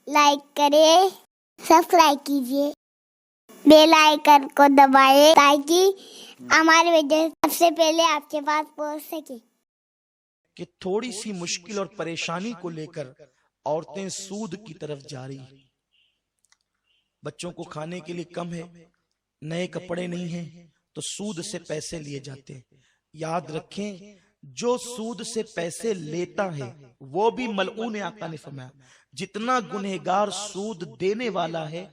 Like کریں، subscribe کیجیے، bell icon کو دبائیں تاکہ ہماری ویڈیو سب سے پہلے آپ کے پاس پہنچ سکے۔ کہ تھوڑی سی مشکل اور پریشانی کو لے کر عورتیں سود کی طرف جاری، بچوں کو کھانے کے لیے کم ہے، نئے کپڑے نہیں ہیں تو سود سے پیسے لیے جاتے ہیں۔ یاد رکھیں جو سود سے پیسے لیتا ہے وہ بھی ملعون ہے۔ آقا نے فرمایا جتنا گنہگار سود دینے والا ہے،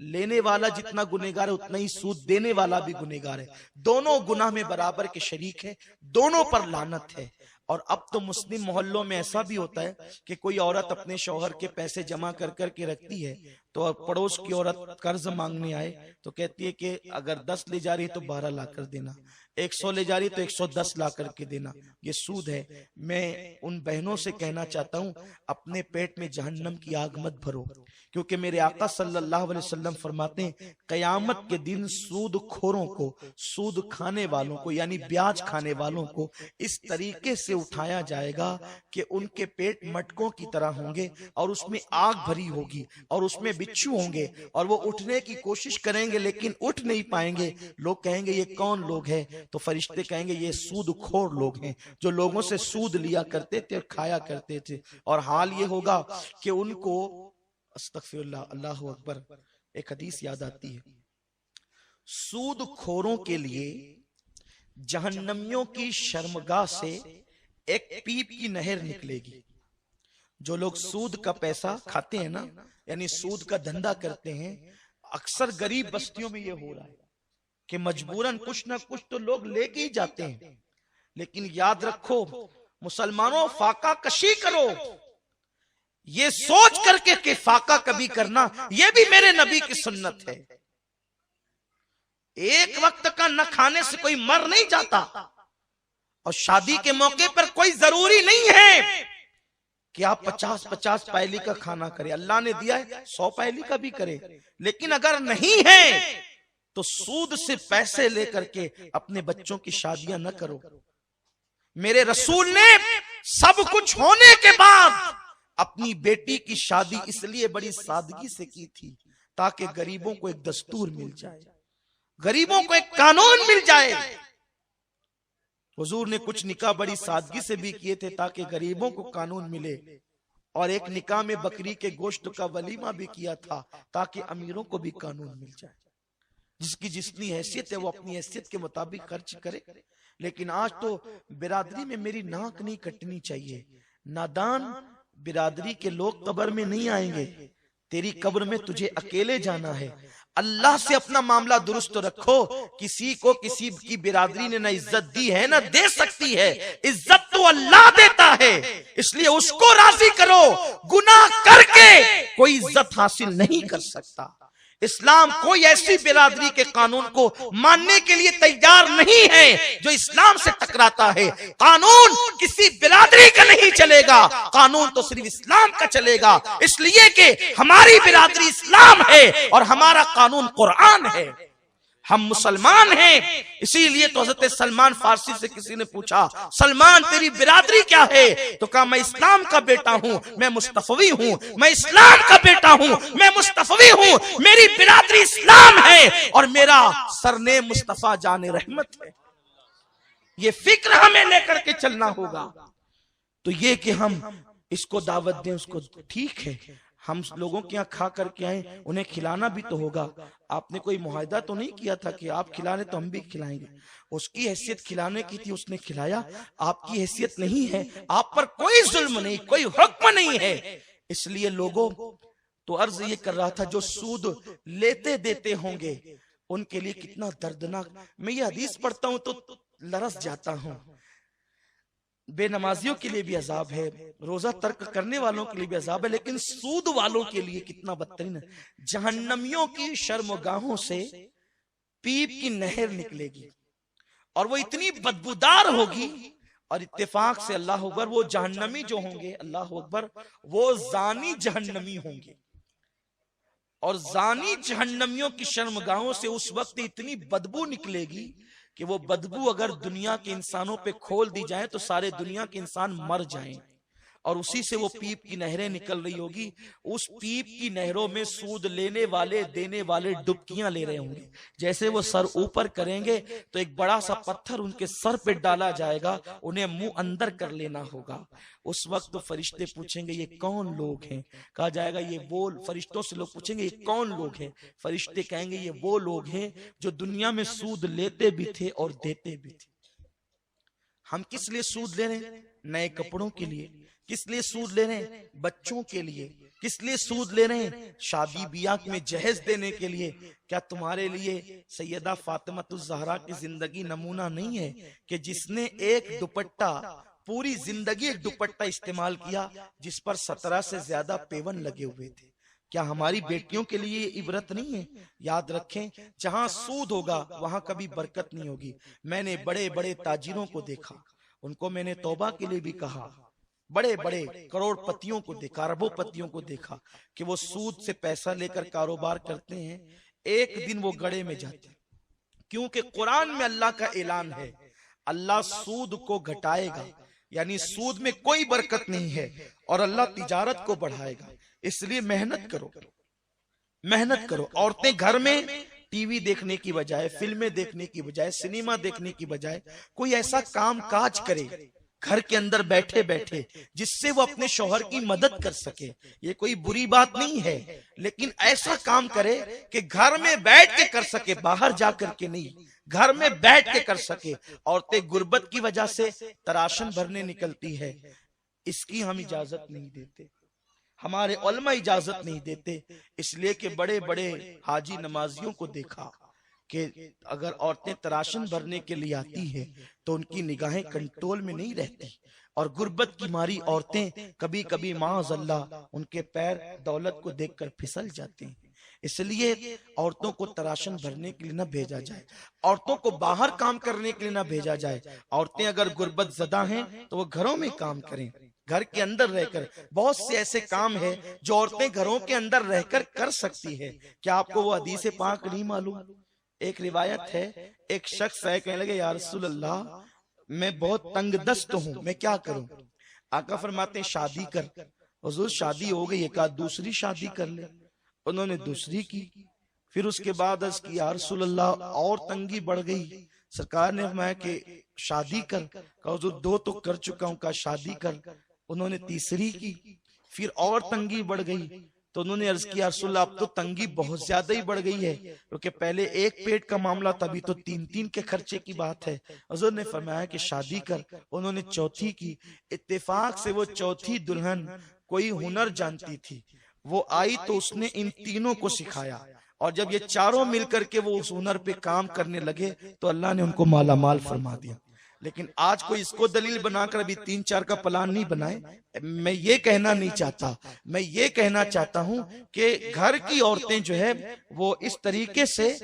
لینے والا جتنا گنہگار ہے اتنا ہی سود دینے والا بھی گنہگار ہے، دونوں گناہ میں برابر کے شریک ہیں، دونوں پر لعنت ہے۔ اور اب تو مسلم محلوں میں ایسا بھی ہوتا ہے کہ کوئی عورت اپنے شوہر کے پیسے جمع کر کر کے رکھتی ہے تو پڑوس کی عورت قرض مانگنے آئے تو کہتی ہے کہ اگر 10 لے جا رہی ہے تو 12 لا کر دینا، 100 لے جا رہی تو 110 لا کر کے دینا، یہ سود ہے۔ میں ان بہنوں سے کہنا چاہتا ہوں اپنے پیٹ میں جہنم کی آگ مت بھرو، کیونکہ میرے آقا صلی اللہ علیہ وسلم فرماتے ہیں قیامت کے دن سود خوروں کو، سود کھانے والوں کو یعنی بیاج کھانے والوں کو اس طریقے سے اٹھایا جائے گا کہ ان کے پیٹ مٹکوں کی طرح ہوں گے اور اس میں آگ بھری ہوگی اور اس میں بچھو ہوں گے اور وہ اٹھنے کی کوشش کریں گے لیکن اٹھ نہیں پائیں گے۔ لوگ کہیں گے یہ کون لوگ ہیں؟ تو فرشتے کہیں گے یہ سود خور لوگ ہیں جو لوگوں سے سود لیا کرتے تھے اور کھایا کرتے تھے، اور حال یہ ہوگا کہ ان کو استغفر اللہ، اللہ اکبر، ایک حدیث یاد آتی ہے، سود خوروں کے لیے جہنمیوں کی شرمگاہ سے ایک پیپ کی نہر نکلے گی۔ جو لوگ سود کا پیسہ کھاتے ہیں نا، یعنی سود کا دھندا کرتے ہیں، اکثر غریب بستیوں میں یہ ہو رہا ہے کہ مجبوراً کچھ نہ کچھ تو لوگ لے کے ہی جاتے ہیں، لیکن یاد رکھو مسلمانوں فاقہ کشی کرو، یہ سوچ کر کے کہ فاقہ کبھی کرنا یہ بھی میرے نبی کی سنت ہے۔ ایک وقت کا نہ کھانے سے کوئی مر نہیں جاتا، اور شادی کے موقع پر کوئی ضروری نہیں ہے کہ آپ 50 پیلی کا کھانا کرے، اللہ نے دیا ہے 100 پیلی کا بھی کرے، لیکن اگر نہیں ہے تو سود سے پیسے لے کر کے اپنے بچوں کی شادیاں نہ کرو۔ میرے رسول نے سب کچھ ہونے کے بعد اپنی بیٹی کی شادی اس لیے بڑی سادگی سے کی تھی تاکہ غریبوں کو ایک دستور مل جائے، غریبوں کو ایک قانون مل جائے۔ حضور نے کچھ نکاح بڑی سادگی سے بھی کیے تھے تاکہ غریبوں کو قانون ملے، اور ایک نکاح میں بکری کے گوشت کا ولیمہ بھی کیا تھا تاکہ امیروں کو بھی قانون مل جائے، جس کی جتنی حیثیت ہے وہ اپنی حیثیت کے مطابق خرچ کرے۔ لیکن آج تو برادری میں میری ناک نہیں کٹنی چاہیے، نادان برادری کے لوگ قبر میں نہیں آئیں گے، تیری قبر میں تجھے اکیلے جانا ہے۔ اللہ سے اپنا معاملہ درست رکھو، کسی کو کسی کی برادری نے نہ عزت دی ہے نہ دے سکتی ہے، عزت تو اللہ دیتا ہے، اس لیے اس کو راضی کرو، گناہ کر کے کوئی عزت حاصل نہیں کر سکتا۔ اسلام کوئی ایسی برادری کے قانون کو ماننے کے لیے تیار نہیں ہے جو اسلام سے ٹکراتا ہے۔ قانون کسی برادری کا نہیں چلے گا، قانون تو صرف اسلام کا چلے گا، اس لیے کہ ہماری برادری اسلام ہے اور ہمارا قانون قرآن ہے، ہم مسلمان ہیں۔ اسی لیے تو حضرت سلمان فارسی سے کسی نے پوچھا سلمان تیری برادری کیا ہے؟ تو کہا میں اسلام کا بیٹا ہوں، میں مصطفی ہوں، میں اسلام کا بیٹا ہوں، میں مصطفی ہوں، میری برادری اسلام ہے اور میرا سرنیم مصطفیٰ جان رحمت ہے۔ یہ فکر ہمیں لے کر کے چلنا ہوگا۔ تو یہ کہ ہم اس کو دعوت دیں، اس کو ٹھیک ہے، ہم لوگوں کے یہاں کھا کر کے آئیں، انہیں کھلانا بھی تو ہوگا۔ آپ نے کوئی معاہدہ تو نہیں کیا تھا کہ آپ کھلا رہے تو ہم بھی کھلائیں گے، اس کی حیثیت کھلانے کی تھی، اس نے کھلایا، آپ کی حیثیت نہیں ہے، آپ پر کوئی ظلم نہیں، کوئی حکم نہیں ہے۔ اس لیے لوگوں تو عرض یہ کر رہا تھا جو سود لیتے دیتے ہوں گے ان کے لیے کتنا دردناک، میں یہ حدیث پڑھتا ہوں تو لرز جاتا ہوں۔ بے نمازیوں کے لیے بھی عذاب ہے، روزہ ترک کرنے والوں کے لیے بھی عذاب ہے، لیکن سود والوں کے لیے کتنا بدترین ہے۔ جہنمیوں کی شرمگاہوں سے پیپ کی نہر نکلے گی اور وہ اتنی بدبودار ہوگی، اور اتفاق سے اللہ اکبر وہ جہنمی جو ہوں گے، اللہ اکبر، وہ زانی جہنمی ہوں گے، اور زانی جہنمیوں کی شرمگاہوں سے اس وقت اتنی بدبو نکلے گی کہ وہ بدبو اگر دنیا کے انسانوں پہ کھول دی جائے تو سارے دنیا کے انسان مر جائیں، اور اسی سے وہ پیپ کی نہریں نکل رہی ہوگی. اس پیپ کی نہروں میں سود لینے والے دینے والے ڈبکیاں لے رہے ہوں گے. جیسے وہ سر اوپر کریں گے تو ایک بڑا سا پتھر ان کے سر پہ ڈالا جائے گا, انہیں منہ اندر کر لینا ہوگا. اس وقت فرشتے پوچھیں گے یہ کون لوگ ہیں؟ کہا جائے گا یہ وہ, فرشتوں سے لوگ پوچھیں گے یہ کون لوگ ہیں؟ فرشتے کہیں گے یہ وہ لوگ ہیں جو دنیا میں سود لیتے بھی تھے اور دیتے بھی تھے. ہم کس لیے سود لے رہے ہیں؟ نئے کپڑوں کے لیے. کس لیے سود لے رہے ہیں؟ بچوں کے لیے. کس لیے سود لے رہے ہیں؟ شادی بیاہ میں جہیز دینے کے لیے. کیا تمہارے لیے سیدہ فاطمہ الزہرا کی زندگی نمونہ نہیں ہے کہ جس نے ایک دوپٹہ, پوری زندگی ایک دوپٹہ استعمال کیا جس پر 17 سے زیادہ پیون لگے ہوئے تھے؟ کیا ہماری بیٹیوں کے لیے یہ عبرت نہیں ہے؟ یاد رکھیں, جہاں سود ہوگا وہاں کبھی برکت نہیں ہوگی. میں نے بڑے بڑے تاجروں کو دیکھا, ان کو میں نے توبہ کے لیے بھی کہا. بڑے بڑے کروڑ پتیوں کو دیکھا, اربوں پتیوں کو دیکھا کہ وہ سود سے پیسہ لے کر کاروبار کرتے ہیں. ایک دن وہ گڑے میں جاتے ہیں, کیونکہ قرآن میں اللہ کا اعلان ہے اللہ سود کو گھٹائے گا, یعنی سود میں کوئی برکت نہیں ہے, اور اللہ تجارت کو بڑھائے گا. اس لیے محنت کرو, محنت کرو. عورتیں گھر میں ٹی وی دیکھنے کی بجائے, فلمیں دیکھنے کی بجائے, سنیما دیکھنے کی بجائے کوئی ایسا کام کاج کرے گھر کے اندر بیٹھے بیٹھے جس سے وہ اپنے شوہر کی مدد کر سکے. یہ کوئی بری بات نہیں ہے, لیکن ایسا کام کرے کہ گھر میں بیٹھ کے کر سکے, باہر جا کر کے نہیں, گھر میں بیٹھ کے کر سکے. عورتیں غربت کی وجہ سے تراشن بھرنے نکلتی ہے, اس کی ہم اجازت نہیں دیتے, ہمارے علماء اجازت نہیں دیتے. اس لیے کہ بڑے بڑے حاجی نمازیوں کو دیکھا کہ اگر عورتیں تراشن بھرنے کے لیے آتی ہیں تو ان کی نگاہیں کنٹرول میں نہیں رہتی, اور غربت کی ماری عورتیں کبھی کبھی معاذ اللہ ان کے پیر دولت کو دیکھ کر پھسل جاتے ہیں. اس لیے عورتوں کو تراشن بھرنے کے لیے نہ بھیجا جائے, عورتوں کو باہر کام کرنے کے لیے نہ بھیجا جائے. عورتیں اگر غربت زدہ ہیں تو وہ گھروں میں کام کریں, گھر کے اندر رہ کر. بہت سے ایسے کام ہیں جو عورتیں گھروں کے اندر رہ کر کر سکتی ہے. کیا آپ کو وہ حدیث پاک نہیں معلوم؟ ایک روایت ہے, ایک شخص ہے, کہنے لگے یا رسول اللہ میں بہت تنگ دست ہوں, میں کیا کروں؟ آقا فرماتے ہیں شادی کر. حضور شادی ہو گئی, ایک آدھ دوسری شادی کر لے. انہوں نے دوسری کی. پھر اس کے بعد عرض کی یا رسول اللہ اور تنگی بڑھ گئی. سرکار نے فرمایا کہ شادی کر. کہا حضور 2 تو کر چکا ہوں, کہا شادی کر. انہوں نے تیسری کی. پھر اور تنگی بڑھ گئی تو انہوں نے عرض کیا رسول اللہ اب تو تنگی بہت زیادہ ہی بڑھ گئی ہے, کیونکہ پہلے ایک پیٹ کا معاملہ تھا, ابھی تو 3 کے خرچے کی بات ہے. حضور نے فرمایا کہ شادی کر. انہوں نے چوتھی کی. اتفاق سے وہ چوتھی دلہن کوئی ہنر جانتی تھی, وہ آئی تو اس نے ان تینوں کو سکھایا, اور جب یہ چاروں مل کر کے وہ اس ہنر پہ کام کرنے لگے تو اللہ نے ان کو مالا مال فرما دیا. لیکن آج کوئی اس کو دلیل بنا کر ابھی 3-4 کا پلان نہیں بنائے. میں یہ کہنا نہیں چاہتا, میں یہ کہنا چاہتا ہوں کہ گھر کی عورتیں جو ہے وہ اس طریقے سے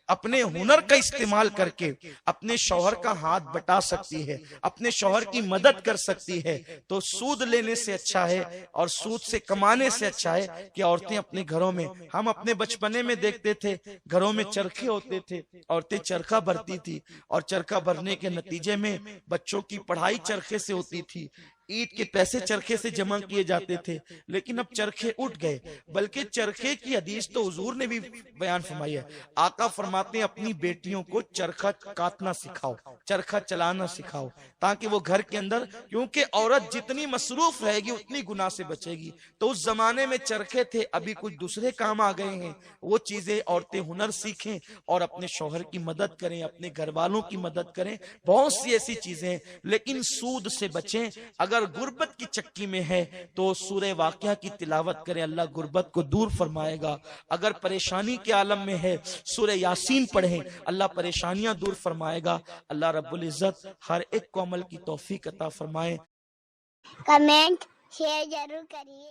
اپنے ہنر کا استعمال کر کے اپنے شوہر کا ہاتھ بٹا سکتی ہے, اپنے شوہر کی مدد کر سکتی ہے. تو سود لینے سے اچھا ہے اور سود سے کمانے سے اچھا ہے کہ عورتیں اپنے گھروں میں, ہم اپنے بچپنے میں دیکھتے تھے گھروں میں چرخے ہوتے تھے, عورتیں چرخہ بھرتی تھی, اور چرخہ بھرنے کے نتیجے میں بچوں کی پڑھائی چرخے سے ہوتی تھی, عید کے پیسے چرخے سے جمع کیے جاتے تھے. لیکن اب چرخے اٹھ گئے, بلکہ چرخے کی حدیث تو حضور نے بھی بیان فرمائی ہے. آقا فرماتے ہیں اپنی بیٹیوں کو چرخہ کاٹنا سکھاؤ, چرخہ چلانا سکھاؤ, تاکہ وہ گھر کے اندر, کیونکہ عورت جتنی مصروف رہے گی اتنی گناہ سے بچے گی. تو اس زمانے میں چرخے تھے, ابھی کچھ دوسرے کام آ گئے ہیں. وہ چیزیں عورتیں ہنر سیکھیں اور اپنے شوہر کی مدد کریں, اپنے گھر والوں کی مدد کریں. بہت سی ایسی چیزیں ہیں, لیکن سود سے بچیں. اگر غربت کی چکی میں ہے تو سورہ واقعہ کی تلاوت کریں, اللہ غربت کو دور فرمائے گا. اگر پریشانی کے عالم میں ہے سورہ یاسین پڑھیں, اللہ پریشانیاں دور فرمائے گا. اللہ رب العزت ہر ایک کو عمل کی توفیق عطا فرمائے. کمنٹ شیئر ضرور کریے.